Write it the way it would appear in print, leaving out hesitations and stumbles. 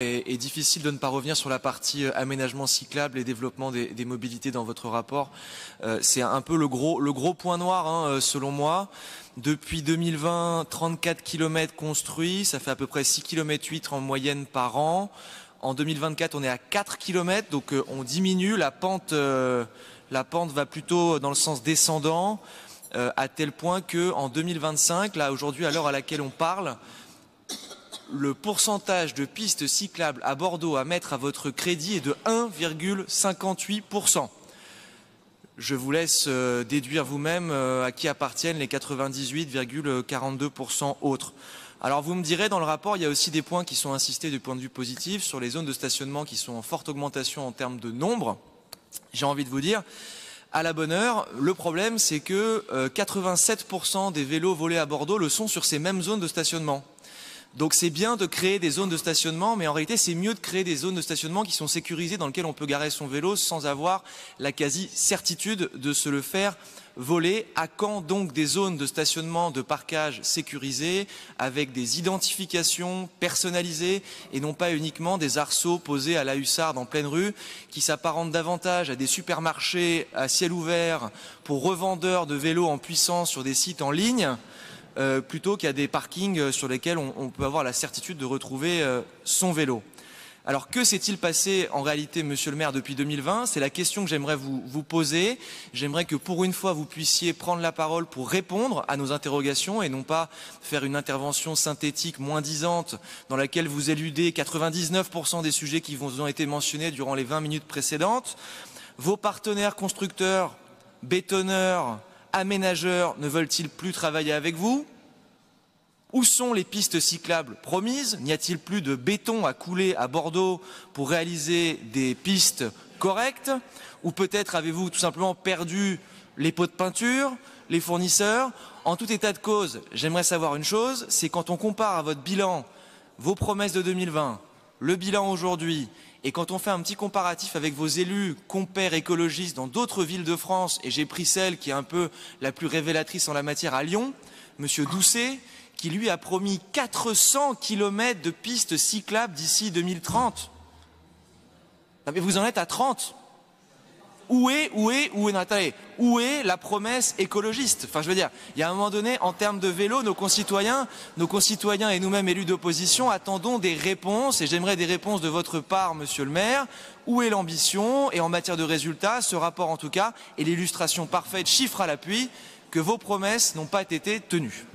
est difficile de ne pas revenir sur la partie aménagement cyclable et développement des mobilités dans votre rapport. C'est un peu le gros point noir, hein, selon moi. Depuis 2020, 34 km construits, ça fait à peu près 6 km 8 en moyenne par an. En 2024, on est à 4 km, donc on diminue. La pente va plutôt dans le sens descendant, à tel point qu'en 2025, là aujourd'hui, à l'heure à laquelle on parle, le pourcentage de pistes cyclables à Bordeaux à mettre à votre crédit est de 1,58%. Je vous laisse déduire vous-même à qui appartiennent les 98,42% autres. Alors vous me direz, dans le rapport, il y a aussi des points qui sont insistés du point de vue positif sur les zones de stationnement qui sont en forte augmentation en termes de nombre. J'ai envie de vous dire, à la bonne heure, le problème c'est que 87% des vélos volés à Bordeaux le sont sur ces mêmes zones de stationnement. Donc c'est bien de créer des zones de stationnement, mais en réalité c'est mieux de créer des zones de stationnement qui sont sécurisées, dans lesquelles on peut garer son vélo sans avoir la quasi-certitude de se le faire voler. À quand donc des zones de stationnement, de parkage sécurisées, avec des identifications personnalisées et non pas uniquement des arceaux posés à la hussarde en pleine rue, qui s'apparentent davantage à des supermarchés à ciel ouvert pour revendeurs de vélos en puissance sur des sites en ligne, plutôt qu'il y a des parkings sur lesquels on peut avoir la certitude de retrouver son vélo. Alors que s'est-il passé en réalité, monsieur le maire, depuis 2020? C'est la question que j'aimerais vous poser. J'aimerais que pour une fois vous puissiez prendre la parole pour répondre à nos interrogations et non pas faire une intervention synthétique moins-disante dans laquelle vous éludez 99% des sujets qui vous ont été mentionnés durant les 20 minutes précédentes. Vos partenaires constructeurs, bétonneurs, aménageurs ne veulent-ils plus travailler avec vous? Où sont les pistes cyclables promises? N'y a-t-il plus de béton à couler à Bordeaux pour réaliser des pistes correctes? Ou peut-être avez-vous tout simplement perdu les pots de peinture, les fournisseurs? En tout état de cause, j'aimerais savoir une chose, c'est quand on compare à votre bilan, vos promesses de 2020, le bilan aujourd'hui, et quand on fait un petit comparatif avec vos élus, compères écologistes dans d'autres villes de France, et j'ai pris celle qui est un peu la plus révélatrice en la matière à Lyon, monsieur Doucet, qui lui a promis 400 km de pistes cyclables d'ici 2030. Non mais vous en êtes à 30. Où est la promesse écologiste? Enfin, je veux dire, il y a un moment donné, en termes de vélo, nos concitoyens et nous-mêmes élus d'opposition attendons des réponses, et j'aimerais des réponses de votre part, monsieur le maire. Où est l'ambition? Et en matière de résultats, ce rapport en tout cas est l'illustration parfaite, chiffres à l'appui, que vos promesses n'ont pas été tenues.